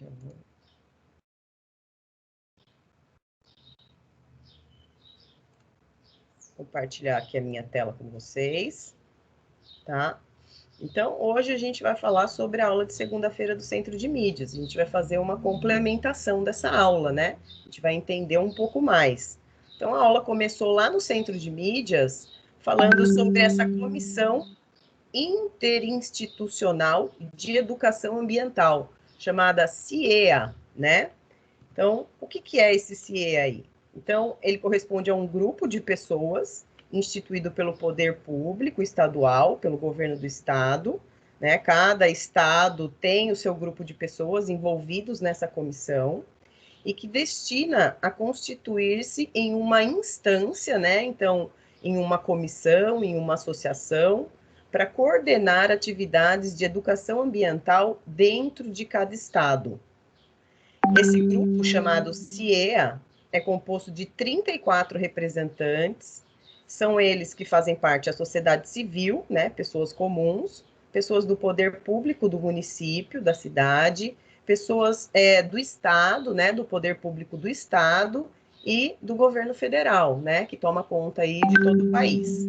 Eu vou compartilhar aqui a minha tela com vocês, tá? Então, hoje a gente vai falar sobre a aula de segunda-feira do Centro de Mídias. A gente vai fazer uma complementação dessa aula, né? A gente vai entender um pouco mais. Então, a aula começou lá no Centro de Mídias, falando sobre essa comissão interinstitucional de educação ambiental, chamada CIEA, né? Então, o que é esse CIEA aí? Então, ele corresponde a um grupo de pessoas instituído pelo poder público estadual, pelo governo do estado, né? Cada estado tem o seu grupo de pessoas envolvidos nessa comissão e que destina a constituir-se em uma instância, né? Então, em uma comissão, em uma associação, para coordenar atividades de educação ambiental dentro de cada estado. Esse grupo, chamado CIEA, é composto de 34 representantes. São eles que fazem parte da sociedade civil, né, pessoas comuns, pessoas do poder público do município, da cidade, pessoas do estado, né, do poder público do estado e do governo federal, né, que toma conta aí de todo o país.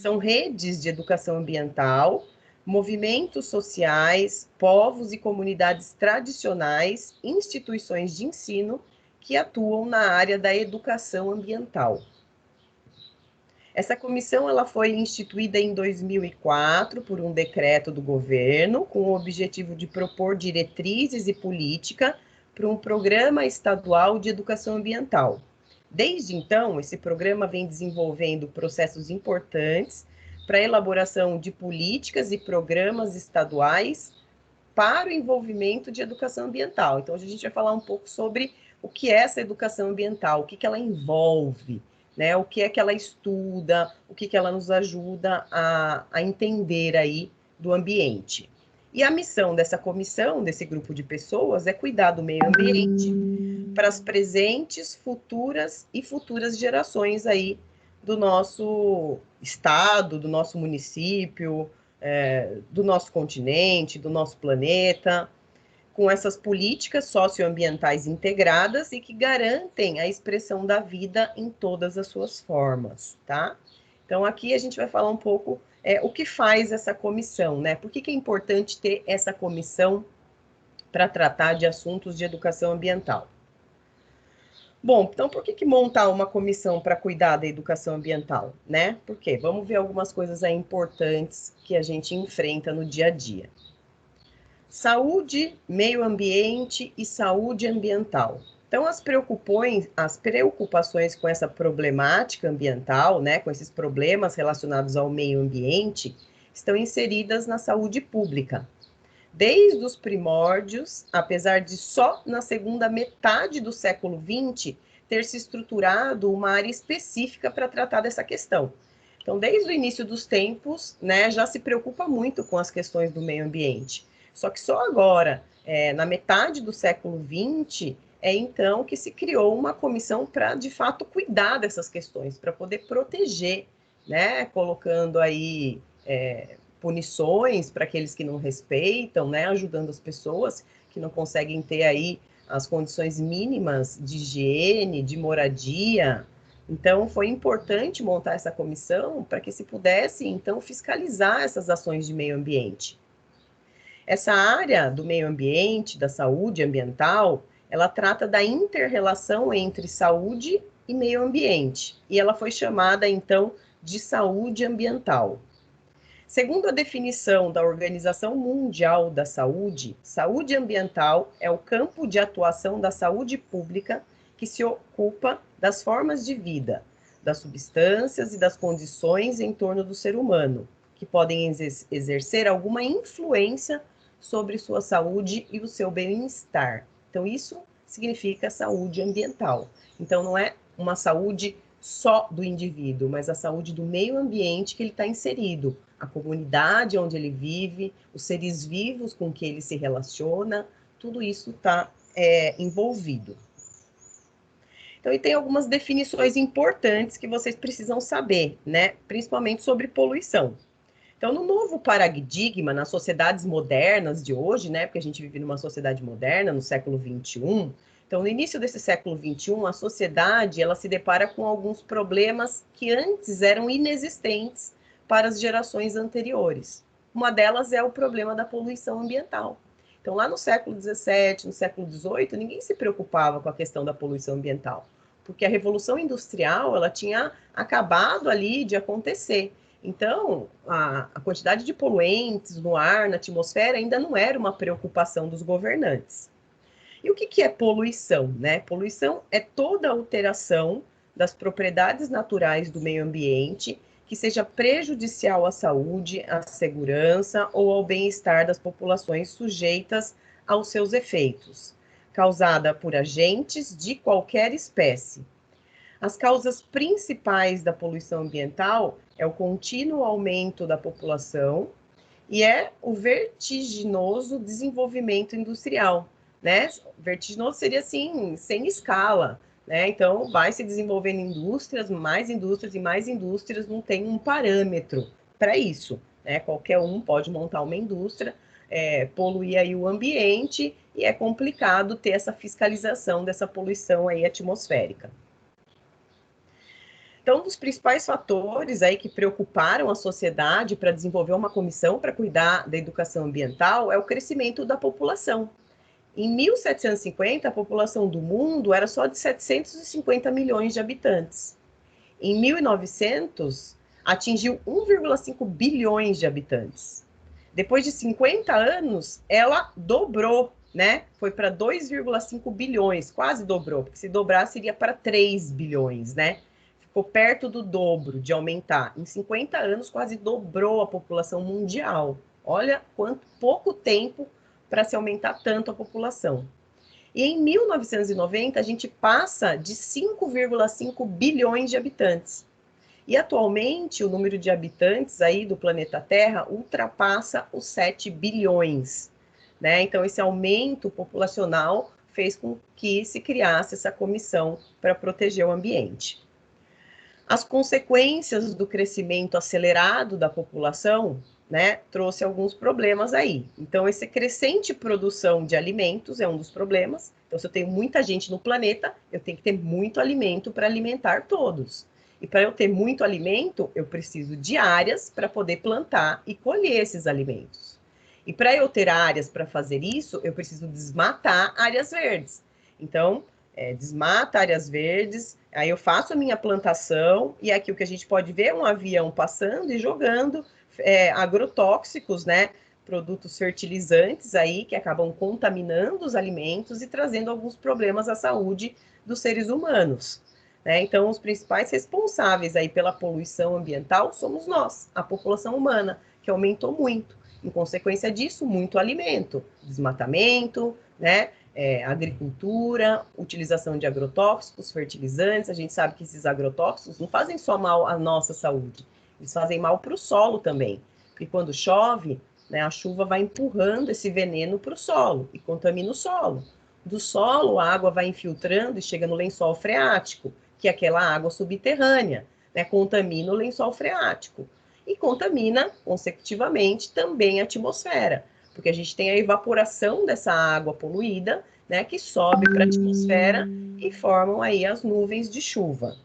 São redes de educação ambiental, movimentos sociais, povos e comunidades tradicionais, instituições de ensino que atuam na área da educação ambiental. Essa comissão ela foi instituída em 2004 por um decreto do governo, com o objetivo de propor diretrizes e política para um programa estadual de educação ambiental. Desde então, esse programa vem desenvolvendo processos importantes para a elaboração de políticas e programas estaduais para o envolvimento de educação ambiental. Então, hoje a gente vai falar um pouco sobre o que é essa educação ambiental, o que ela envolve, né? O que é que ela estuda, o que ela nos ajuda a entender aí do ambiente. E a missão dessa comissão, desse grupo de pessoas, é cuidar do meio ambiente para as presentes, futuras e futuras gerações aí do nosso estado, do nosso município, do nosso continente, do nosso planeta, com essas políticas socioambientais integradas e que garantem a expressão da vida em todas as suas formas, tá? Então, aqui a gente vai falar um pouco o que faz essa comissão, né? Por que é importante ter essa comissão para tratar de assuntos de educação ambiental? Bom, então por que montar uma comissão para cuidar da educação ambiental, né? Por quê? Vamos ver algumas coisas aí importantes que a gente enfrenta no dia a dia. Saúde, meio ambiente e saúde ambiental. Então, as preocupações com essa problemática ambiental, né, com esses problemas relacionados ao meio ambiente, estão inseridas na saúde pública. Desde os primórdios, apesar de só na segunda metade do século XX ter se estruturado uma área específica para tratar dessa questão. Então, desde o início dos tempos, né, já se preocupa muito com as questões do meio ambiente. Só que só agora, na metade do século XX, então que se criou uma comissão para, de fato, cuidar dessas questões, para poder proteger, né, colocando aí punições para aqueles que não respeitam, né, ajudando as pessoas que não conseguem ter aí as condições mínimas de higiene, de moradia. Então, foi importante montar essa comissão para que se pudesse, então, fiscalizar essas ações de meio ambiente. Essa área do meio ambiente, da saúde ambiental, ela trata da inter-relação entre saúde e meio ambiente, e ela foi chamada, então, de saúde ambiental. Segundo a definição da Organização Mundial da Saúde, saúde ambiental é o campo de atuação da saúde pública que se ocupa das formas de vida, das substâncias e das condições em torno do ser humano, que podem exercer alguma influência sobre sua saúde e o seu bem-estar. Então, isso significa saúde ambiental. Então, não é uma saúde só do indivíduo, mas a saúde do meio ambiente que ele está inserido, a comunidade onde ele vive, os seres vivos com que ele se relaciona, tudo isso está envolvido. Então, e tem algumas definições importantes que vocês precisam saber, né? Principalmente sobre poluição. Então, no novo paradigma, nas sociedades modernas de hoje, né, porque a gente vive numa sociedade moderna, no século XXI, então, no início desse século XXI, a sociedade ela se depara com alguns problemas que antes eram inexistentes para as gerações anteriores. Uma delas é o problema da poluição ambiental. Então, lá no século XVII, no século XVIII, ninguém se preocupava com a questão da poluição ambiental, porque a Revolução Industrial ela tinha acabado ali de acontecer. Então, a quantidade de poluentes no ar, na atmosfera, ainda não era uma preocupação dos governantes. E o que é poluição, né? Poluição é toda alteração das propriedades naturais do meio ambiente que seja prejudicial à saúde, à segurança ou ao bem-estar das populações sujeitas aos seus efeitos, causada por agentes de qualquer espécie. As causas principais da poluição ambiental é o contínuo aumento da população e é o vertiginoso desenvolvimento industrial, né? Vertiginoso seria assim, sem escala, né? Então, vai se desenvolvendo indústrias e mais indústrias, não tem um parâmetro para isso, né? Qualquer um pode montar uma indústria, poluir aí o ambiente, e é complicado ter essa fiscalização dessa poluição aí atmosférica. Então, um dos principais fatores aí que preocuparam a sociedade para desenvolver uma comissão para cuidar da educação ambiental é o crescimento da população. Em 1750, a população do mundo era só de 750 milhões de habitantes. Em 1900, atingiu 1,5 bilhões de habitantes. Depois de 50 anos, ela dobrou, né? Foi para 2,5 bilhões, quase dobrou, porque se dobrar seria para 3 bilhões, né? Ficou perto do dobro de aumentar. Em 50 anos, quase dobrou a população mundial. Olha quanto pouco tempo para se aumentar tanto a população. E em 1990, a gente passa de 5,5 bilhões de habitantes. E atualmente, o número de habitantes aí do planeta Terra ultrapassa os 7 bilhões. Né? Então, esse aumento populacional fez com que se criasse essa comissão para proteger o ambiente. As consequências do crescimento acelerado da população, né, trouxe alguns problemas aí. Então, essa crescente produção de alimentos é um dos problemas. Então, se eu tenho muita gente no planeta, eu tenho que ter muito alimento para alimentar todos. E para eu ter muito alimento, eu preciso de áreas para poder plantar e colher esses alimentos. E para eu ter áreas para fazer isso, eu preciso desmatar áreas verdes. Então, desmata áreas verdes, aí eu faço a minha plantação, e aqui o que a gente pode ver é um avião passando e jogando agrotóxicos, né? Produtos fertilizantes aí que acabam contaminando os alimentos e trazendo alguns problemas à saúde dos seres humanos. Né? Então, os principais responsáveis aí pela poluição ambiental somos nós, a população humana, que aumentou muito. Em consequência disso, muito alimento, desmatamento, né? Agricultura, utilização de agrotóxicos, fertilizantes. A gente sabe que esses agrotóxicos não fazem só mal à nossa saúde, eles fazem mal para o solo também, porque quando chove, né, a chuva vai empurrando esse veneno para o solo e contamina o solo. Do solo, a água vai infiltrando e chega no lençol freático, que é aquela água subterrânea, né, contamina o lençol freático e contamina, consecutivamente, também a atmosfera, porque a gente tem a evaporação dessa água poluída, né, que sobe para a atmosfera e formam aí as nuvens de chuva.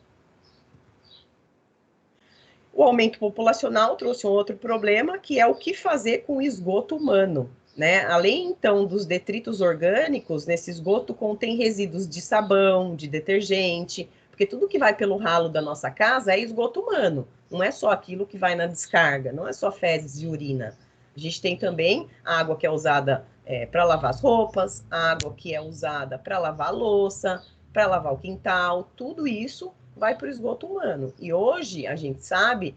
O aumento populacional trouxe um outro problema, que é o que fazer com o esgoto humano. Né? Além, então, dos detritos orgânicos, nesse esgoto contém resíduos de sabão, de detergente, porque tudo que vai pelo ralo da nossa casa é esgoto humano, não é só aquilo que vai na descarga, não é só fezes e urina. A gente tem também a água que é usada para lavar as roupas, a água que é usada para lavar a louça, para lavar o quintal, tudo isso vai para o esgoto humano. E hoje a gente sabe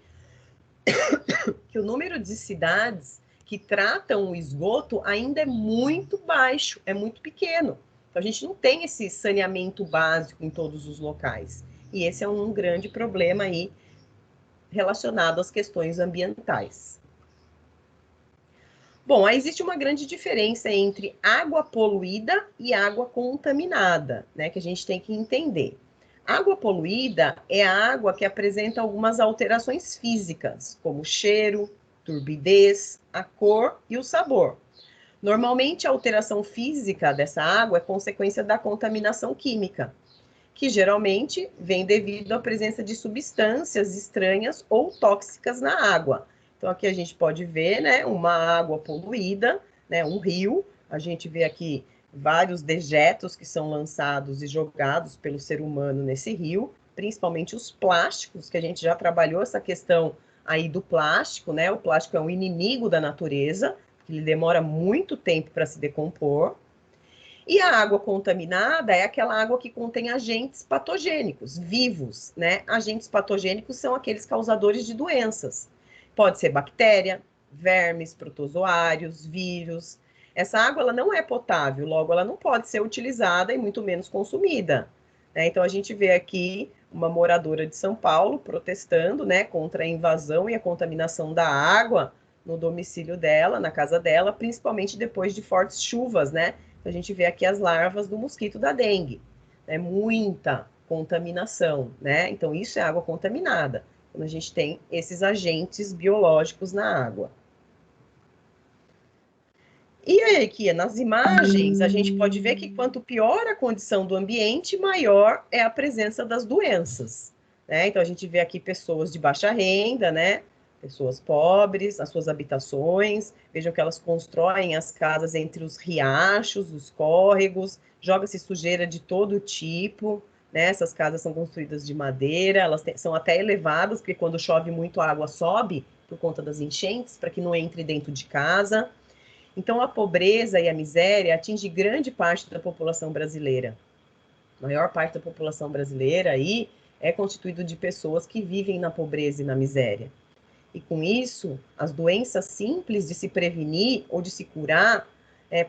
que o número de cidades que tratam o esgoto ainda é muito baixo, é muito pequeno. Então, a gente não tem esse saneamento básico em todos os locais. E esse é um grande problema aí relacionado às questões ambientais. Bom, aí existe uma grande diferença entre água poluída e água contaminada, né, que a gente tem que entender. Água poluída é a água que apresenta algumas alterações físicas, como cheiro, turbidez, a cor e o sabor. Normalmente, a alteração física dessa água é consequência da contaminação química, que geralmente vem devido à presença de substâncias estranhas ou tóxicas na água. Então, aqui a gente pode ver, né, uma água poluída, né, um rio. A gente vê aqui vários dejetos que são lançados e jogados pelo ser humano nesse rio, principalmente os plásticos, que a gente já trabalhou essa questão aí do plástico, né? O plástico é um inimigo da natureza, ele demora muito tempo para se decompor. E a água contaminada é aquela água que contém agentes patogênicos, vivos, né? Agentes patogênicos são aqueles causadores de doenças. Pode ser bactéria, vermes, protozoários, vírus. Essa água ela não é potável, logo ela não pode ser utilizada e muito menos consumida, né? Então a gente vê aqui uma moradora de São Paulo protestando, né, contra a invasão e a contaminação da água no domicílio dela, na casa dela, principalmente depois de fortes chuvas, né? A gente vê aqui as larvas do mosquito da dengue, né? Muita contaminação, né? Então, isso é água contaminada, quando a gente tem esses agentes biológicos na água. E aí, aqui, nas imagens, a gente pode ver que quanto pior a condição do ambiente, maior é a presença das doenças, né? Então, a gente vê aqui pessoas de baixa renda, né? Pessoas pobres, as suas habitações. Vejam que elas constroem as casas entre os riachos, os córregos, joga-se sujeira de todo tipo, né? Essas casas são construídas de madeira, são até elevadas, porque quando chove muito a água sobe por conta das enchentes, para que não entre dentro de casa. Então, a pobreza e a miséria atinge grande parte da população brasileira. A maior parte da população brasileira aí é constituída de pessoas que vivem na pobreza e na miséria. E com isso, as doenças simples de se prevenir ou de se curar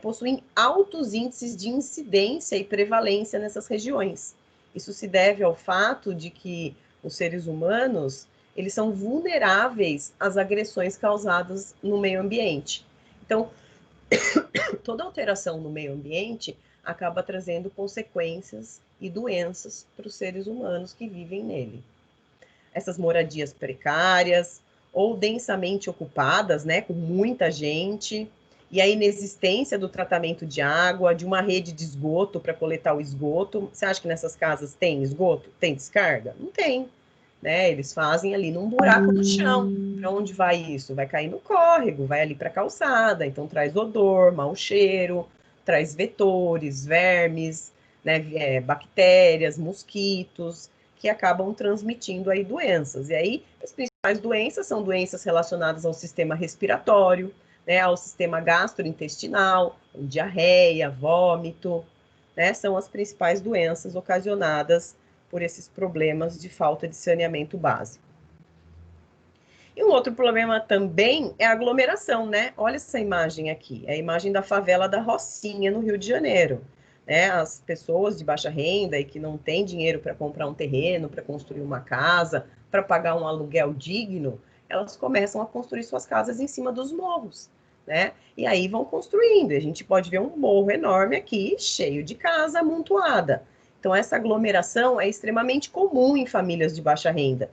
possuem altos índices de incidência e prevalência nessas regiões. Isso se deve ao fato de que os seres humanos eles são vulneráveis às agressões causadas no meio ambiente. Então, toda alteração no meio ambiente acaba trazendo consequências e doenças para os seres humanos que vivem nele. Essas moradias precárias ou densamente ocupadas, né, com muita gente, e a inexistência do tratamento de água, de uma rede de esgoto para coletar o esgoto. Você acha que nessas casas tem esgoto? Tem descarga? Não tem, né? Eles fazem ali num buraco no chão. Para onde vai isso? Vai cair no córrego, vai ali para a calçada, então traz odor, mau cheiro, traz vetores, vermes, né, bactérias, mosquitos, que acabam transmitindo aí doenças. E aí, as principais doenças são doenças relacionadas ao sistema respiratório, né, ao sistema gastrointestinal, diarreia, vômito, né, são as principais doenças ocasionadas por esses problemas de falta de saneamento básico. E um outro problema também é a aglomeração, né? Olha essa imagem aqui, é a imagem da favela da Rocinha, no Rio de Janeiro. Né? As pessoas de baixa renda e que não têm dinheiro para comprar um terreno, para construir uma casa, para pagar um aluguel digno, elas começam a construir suas casas em cima dos morros, né? E aí vão construindo. A gente pode ver um morro enorme aqui, cheio de casa amontoada. Então, essa aglomeração é extremamente comum em famílias de baixa renda,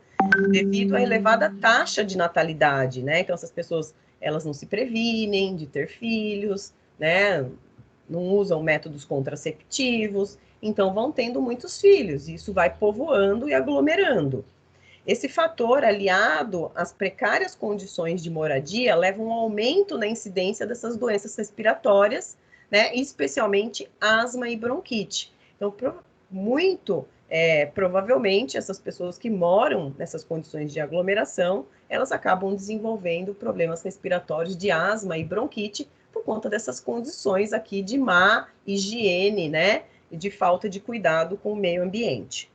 devido à elevada taxa de natalidade, né? Então, essas pessoas, elas não se previnem de ter filhos, né? Não usam métodos contraceptivos, então vão tendo muitos filhos, e isso vai povoando e aglomerando. Esse fator, aliado às precárias condições de moradia, leva a um aumento na incidência dessas doenças respiratórias, né? Especialmente asma e bronquite. Então, provavelmente, essas pessoas que moram nessas condições de aglomeração, elas acabam desenvolvendo problemas respiratórios de asma e bronquite por conta dessas condições aqui de má higiene, né? E de falta de cuidado com o meio ambiente.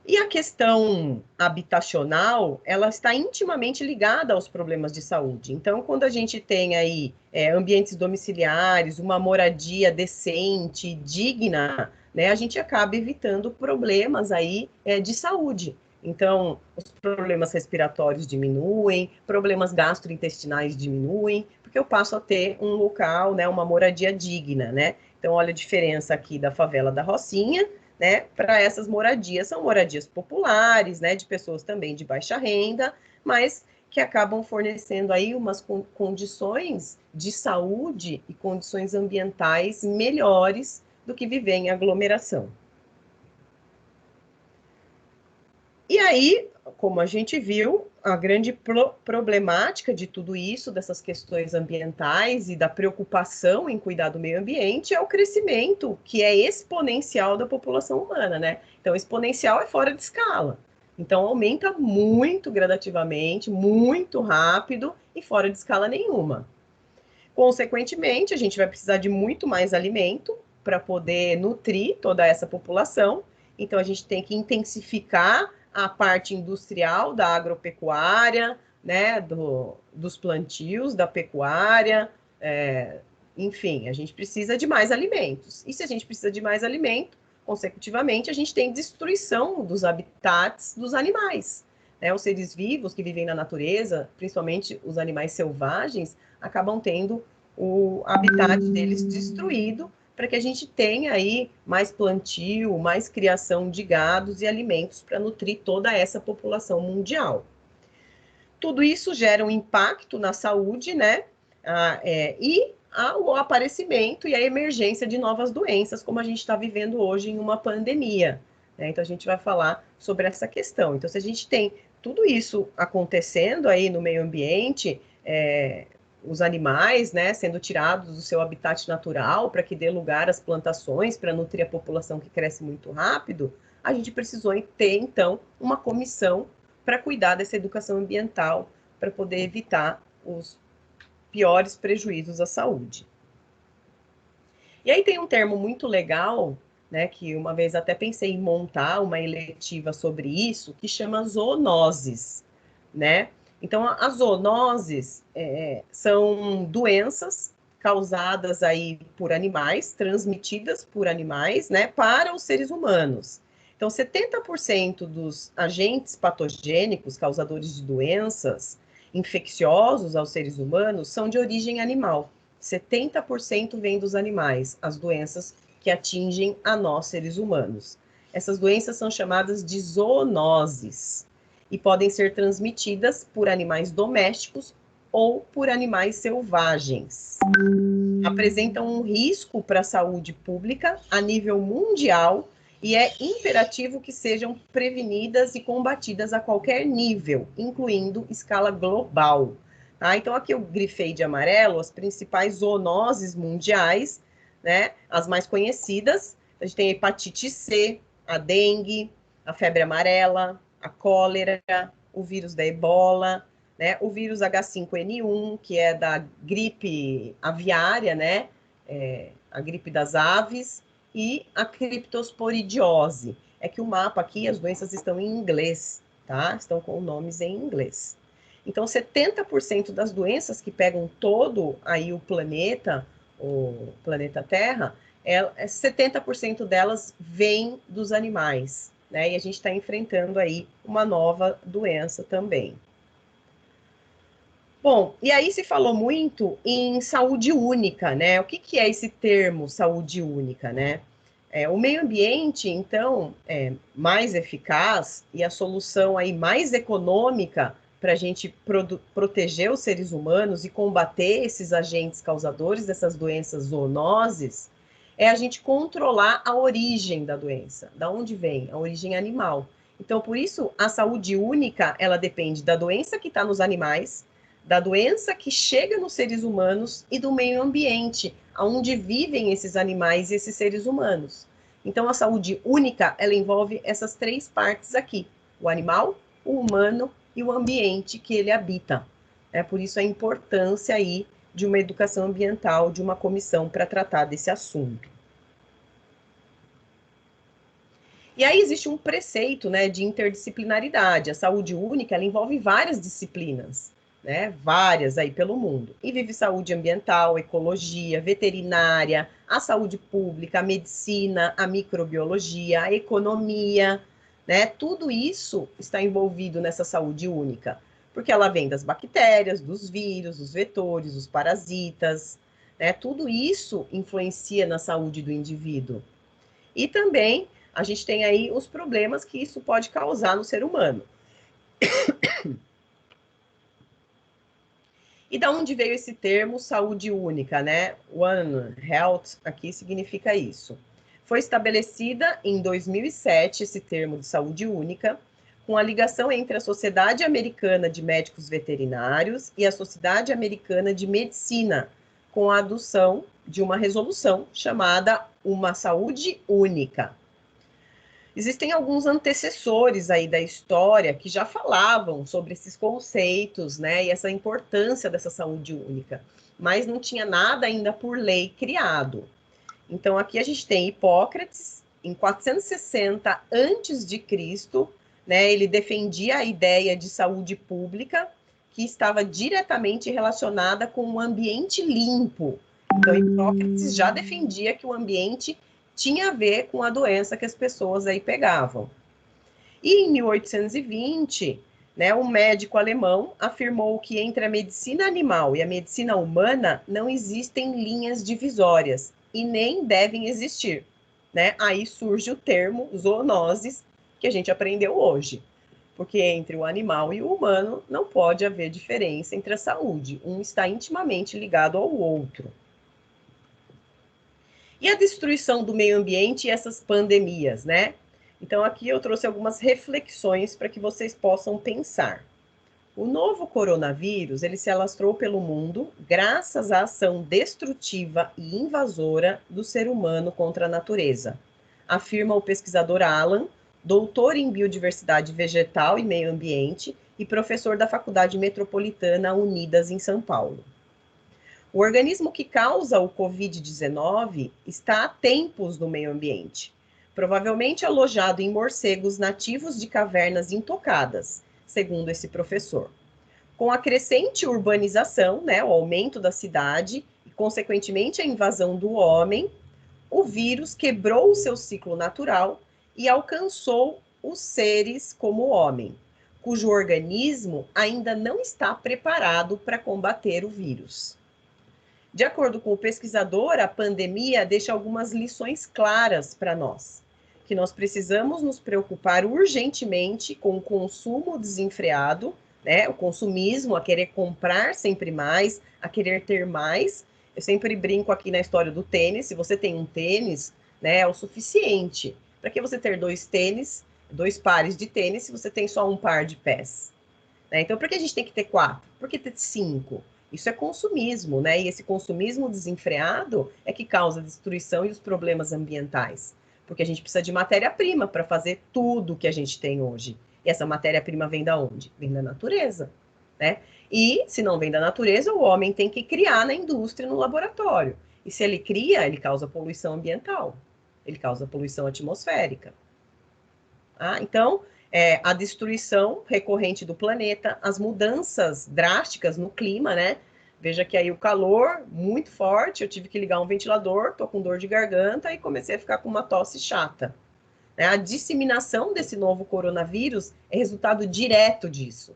E a questão habitacional, ela está intimamente ligada aos problemas de saúde. Então, quando a gente tem aí ambientes domiciliares, uma moradia decente, digna, né, a gente acaba evitando problemas aí de saúde. Então, os problemas respiratórios diminuem, problemas gastrointestinais diminuem, porque eu passo a ter um local, né, uma moradia digna, né? Então, olha a diferença aqui da favela da Rocinha, né, para essas moradias. São moradias populares, né, de pessoas também de baixa renda, mas que acabam fornecendo aí umas condições de saúde e condições ambientais melhores do que viver em aglomeração. E aí, como a gente viu, a grande problemática de tudo isso, dessas questões ambientais e da preocupação em cuidar do meio ambiente, é o crescimento, que é exponencial da população humana, né? Então, exponencial é fora de escala. Então, aumenta muito gradativamente, muito rápido e fora de escala nenhuma. Consequentemente, a gente vai precisar de muito mais alimento para poder nutrir toda essa população. Então, a gente tem que intensificar a parte industrial da agropecuária, né, dos plantios, da pecuária, enfim, a gente precisa de mais alimentos. E se a gente precisa de mais alimento, consecutivamente, a gente tem destruição dos habitats dos animais. Né? Os seres vivos que vivem na natureza, principalmente os animais selvagens, acabam tendo o habitat deles destruído para que a gente tenha aí mais plantio, mais criação de gados e alimentos para nutrir toda essa população mundial. Tudo isso gera um impacto na saúde, né? E o aparecimento e a emergência de novas doenças, como a gente está vivendo hoje em uma pandemia. Né? Então, a gente vai falar sobre essa questão. Então, se a gente tem tudo isso acontecendo aí no meio ambiente, os animais, né, sendo tirados do seu habitat natural para que dê lugar às plantações, para nutrir a população que cresce muito rápido, a gente precisou ter, então, uma comissão para cuidar dessa educação ambiental, para poder evitar os piores prejuízos à saúde. E aí tem um termo muito legal, né, que uma vez até pensei em montar uma eletiva sobre isso, que chama zoonoses, né? Então, as zoonoses são doenças causadas aí por animais, transmitidas por animais, né, para os seres humanos. Então, 70% dos agentes patogênicos causadores de doenças infecciosos aos seres humanos são de origem animal. 70% vem dos animais, as doenças que atingem a nós, seres humanos. Essas doenças são chamadas de zoonoses e podem ser transmitidas por animais domésticos ou por animais selvagens. Apresentam um risco para a saúde pública a nível mundial e é imperativo que sejam prevenidas e combatidas a qualquer nível, incluindo escala global. Tá? Então, aqui eu grifei de amarelo as principais zoonoses mundiais, né? As mais conhecidas. A gente tem a hepatite C, a dengue, a febre amarela, a cólera, o vírus da ebola, né? O vírus H5N1, que é da gripe aviária, né? A gripe das aves, e a criptosporidiose. É que o mapa aqui, as doenças estão em inglês, tá? Estão com nomes em inglês. Então, 70% das doenças que pegam todo aí o planeta Terra, 70% delas vêm dos animais, né? E a gente está enfrentando aí uma nova doença também. Bom, e aí se falou muito em saúde única, né? O que é esse termo saúde única, né? O meio ambiente, então, é mais eficaz e a solução aí mais econômica para a gente proteger os seres humanos e combater esses agentes causadores dessas doenças zoonoses é a gente controlar a origem da doença, da onde vem, a origem animal. Então, por isso, a saúde única, ela depende da doença que está nos animais, da doença que chega nos seres humanos e do meio ambiente, onde vivem esses animais e esses seres humanos. Então, a saúde única, ela envolve essas três partes aqui: o animal, o humano e o ambiente que ele habita. Por isso a importância aí de uma educação ambiental, de uma comissão para tratar desse assunto. E aí existe um preceito, né, de interdisciplinaridade. A saúde única, ela envolve várias disciplinas, né, várias aí pelo mundo. E vive saúde ambiental, ecologia, veterinária, a saúde pública, a medicina, a microbiologia, a economia, né? Tudo isso está envolvido nessa saúde única, porque ela vem das bactérias, dos vírus, dos vetores, dos parasitas, né? Tudo isso influencia na saúde do indivíduo. E também a gente tem aí os problemas que isso pode causar no ser humano. E da onde veio esse termo saúde única, né? One Health aqui significa isso. Foi estabelecida em 2007 esse termo de saúde única, com a ligação entre a Sociedade Americana de Médicos Veterinários e a Sociedade Americana de Medicina, com a adoção de uma resolução chamada Uma Saúde Única. Existem alguns antecessores aí da história que já falavam sobre esses conceitos, né, e essa importância dessa saúde única, mas não tinha nada ainda por lei criado. Então, aqui a gente tem Hipócrates, em 460 a.C., né, ele defendia a ideia de saúde pública que estava diretamente relacionada com o ambiente limpo. Então, Hipócrates já defendia que o ambiente tinha a ver com a doença que as pessoas aí pegavam. E em 1820, né, um médico alemão afirmou que entre a medicina animal e a medicina humana não existem linhas divisórias e nem devem existir. Né? Aí surge o termo zoonoses, que a gente aprendeu hoje. Porque entre o animal e o humano não pode haver diferença entre a saúde. Um está intimamente ligado ao outro. E a destruição do meio ambiente e essas pandemias, né? Então, aqui eu trouxe algumas reflexões para que vocês possam pensar. O novo coronavírus, ele se alastrou pelo mundo graças à ação destrutiva e invasora do ser humano contra a natureza, afirma o pesquisador Alan, doutor em biodiversidade vegetal e meio ambiente e professor da Faculdade Metropolitana Unidas em São Paulo. O organismo que causa o Covid-19 está há tempos no meio ambiente, provavelmente alojado em morcegos nativos de cavernas intocadas, segundo esse professor. Com a crescente urbanização, né, o aumento da cidade e, consequentemente, a invasão do homem, o vírus quebrou o seu ciclo natural e alcançou os seres como o homem, cujo organismo ainda não está preparado para combater o vírus. De acordo com o pesquisador, a pandemia deixa algumas lições claras para nós, que nós precisamos nos preocupar urgentemente com o consumo desenfreado, né? O consumismo, a querer comprar sempre mais, a querer ter mais. Eu sempre brinco aqui na história do tênis, se você tem um tênis, né, é o suficiente. Para que você ter dois pares de tênis, se você tem só um par de pés? Né? Então, por que a gente tem que ter 4? Por que ter 5? Isso é consumismo, né? E esse consumismo desenfreado é que causa a destruição e os problemas ambientais. Porque a gente precisa de matéria-prima para fazer tudo que a gente tem hoje. E essa matéria-prima vem da onde? Vem da natureza, né? E, se não vem da natureza, o homem tem que criar na indústria, no laboratório. E se ele cria, ele causa poluição ambiental. Ele causa poluição atmosférica. Então, a destruição recorrente do planeta, as mudanças drásticas no clima, né? Veja que aí o calor muito forte, eu tive que ligar um ventilador, tô com dor de garganta e comecei a ficar com uma tosse chata. Né? A disseminação desse novo coronavírus é resultado direto disso.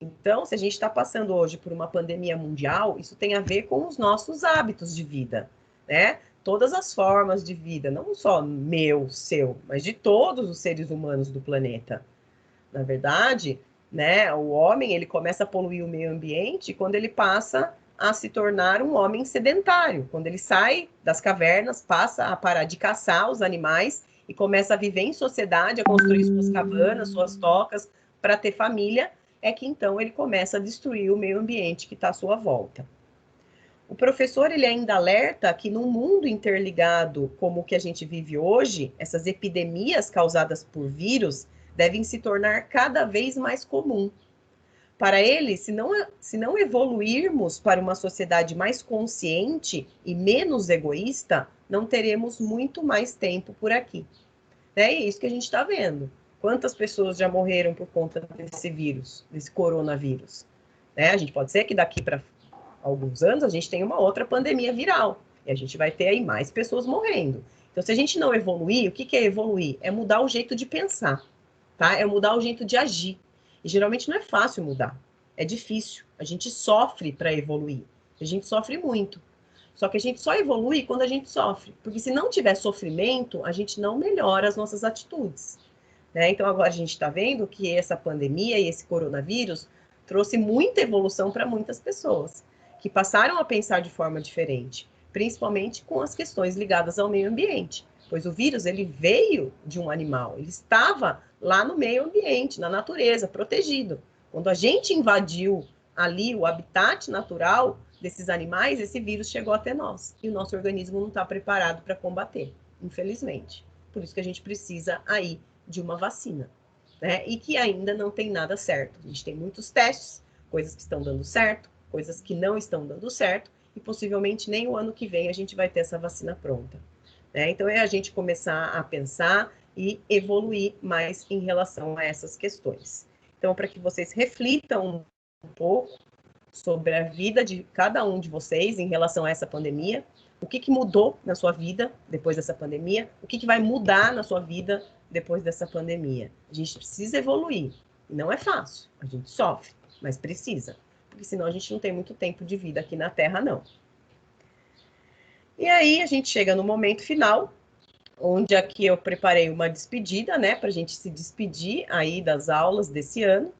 Então, se a gente está passando hoje por uma pandemia mundial, isso tem a ver com os nossos hábitos de vida, né? Todas as formas de vida, não só meu, seu, mas de todos os seres humanos do planeta. Na verdade, né, o homem, ele começa a poluir o meio ambiente quando ele passa a se tornar um homem sedentário, quando ele sai das cavernas, passa a parar de caçar os animais e começa a viver em sociedade, a construir suas cabanas, suas tocas, para ter família, é que então ele começa a destruir o meio ambiente que está à sua volta. O professor, ele ainda alerta que num mundo interligado como o que a gente vive hoje, essas epidemias causadas por vírus devem se tornar cada vez mais comum. Para ele, se não evoluirmos para uma sociedade mais consciente e menos egoísta, não teremos muito mais tempo por aqui. É isso que a gente está vendo. Quantas pessoas já morreram por conta desse vírus, desse coronavírus? Né? A gente pode ser que daqui para alguns anos a gente tenha uma outra pandemia viral. E a gente vai ter aí mais pessoas morrendo. Então, se a gente não evoluir, o que é evoluir? É mudar o jeito de pensar, tá? É mudar o jeito de agir. E geralmente não é fácil mudar. É difícil. A gente sofre para evoluir. A gente sofre muito. Só que a gente só evolui quando a gente sofre, porque se não tiver sofrimento, a gente não melhora as nossas atitudes, né? Então agora a gente está vendo que essa pandemia e esse coronavírus trouxe muita evolução para muitas pessoas, que passaram a pensar de forma diferente, principalmente com as questões ligadas ao meio ambiente, pois o vírus ele veio de um animal, ele estava lá no meio ambiente, na natureza, protegido. Quando a gente invadiu ali o habitat natural desses animais, esse vírus chegou até nós e o nosso organismo não está preparado para combater, infelizmente. Por isso que a gente precisa aí de uma vacina, né? E que ainda não tem nada certo. A gente tem muitos testes, coisas que estão dando certo, coisas que não estão dando certo, e possivelmente nem o ano que vem a gente vai ter essa vacina pronta, né? Então é a gente começar a pensar e evoluir mais em relação a essas questões. Então, para que vocês reflitam um pouco sobre a vida de cada um de vocês em relação a essa pandemia, o que mudou na sua vida depois dessa pandemia, o que vai mudar na sua vida depois dessa pandemia. A gente precisa evoluir, não é fácil, a gente sofre, mas precisa, porque senão a gente não tem muito tempo de vida aqui na Terra, não. E aí a gente chega no momento final, onde aqui eu preparei uma despedida, né, para a gente se despedir aí das aulas desse ano.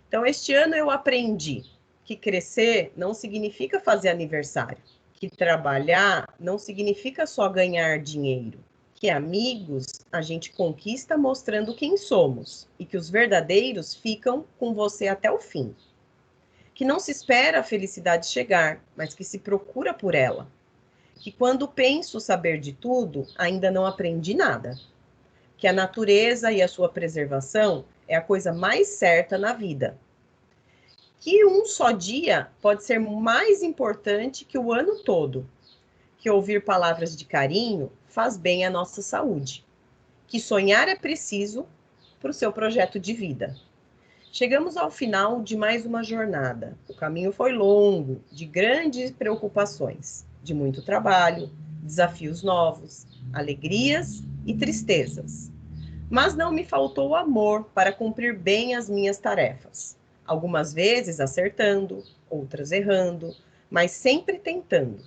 Então, este ano eu aprendi que crescer não significa fazer aniversário, que trabalhar não significa só ganhar dinheiro, que amigos a gente conquista mostrando quem somos e que os verdadeiros ficam com você até o fim. Que não se espera a felicidade chegar, mas que se procura por ela. Que quando penso saber de tudo, ainda não aprendi nada. Que a natureza e a sua preservação é a coisa mais certa na vida. Que um só dia pode ser mais importante que o ano todo. Que ouvir palavras de carinho faz bem à nossa saúde. Que sonhar é preciso para o seu projeto de vida. Chegamos ao final de mais uma jornada. O caminho foi longo, de grandes preocupações, de muito trabalho, desafios novos, alegrias e tristezas. Mas não me faltou o amor para cumprir bem as minhas tarefas. Algumas vezes acertando, outras errando, mas sempre tentando.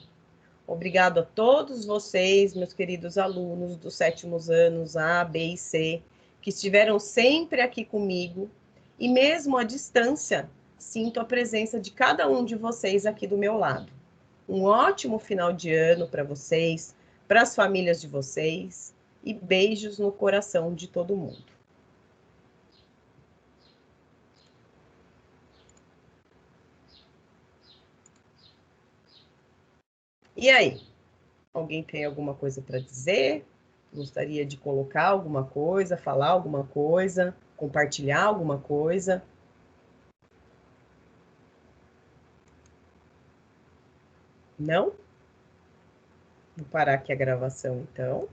Obrigado a todos vocês, meus queridos alunos dos 7º anos A, B e C, que estiveram sempre aqui comigo, e mesmo à distância, sinto a presença de cada um de vocês aqui do meu lado. Um ótimo final de ano para vocês, para as famílias de vocês, e beijos no coração de todo mundo. E aí? Alguém tem alguma coisa para dizer? Gostaria de colocar alguma coisa, falar alguma coisa, compartilhar alguma coisa? Não? Vou parar aqui a gravação, então.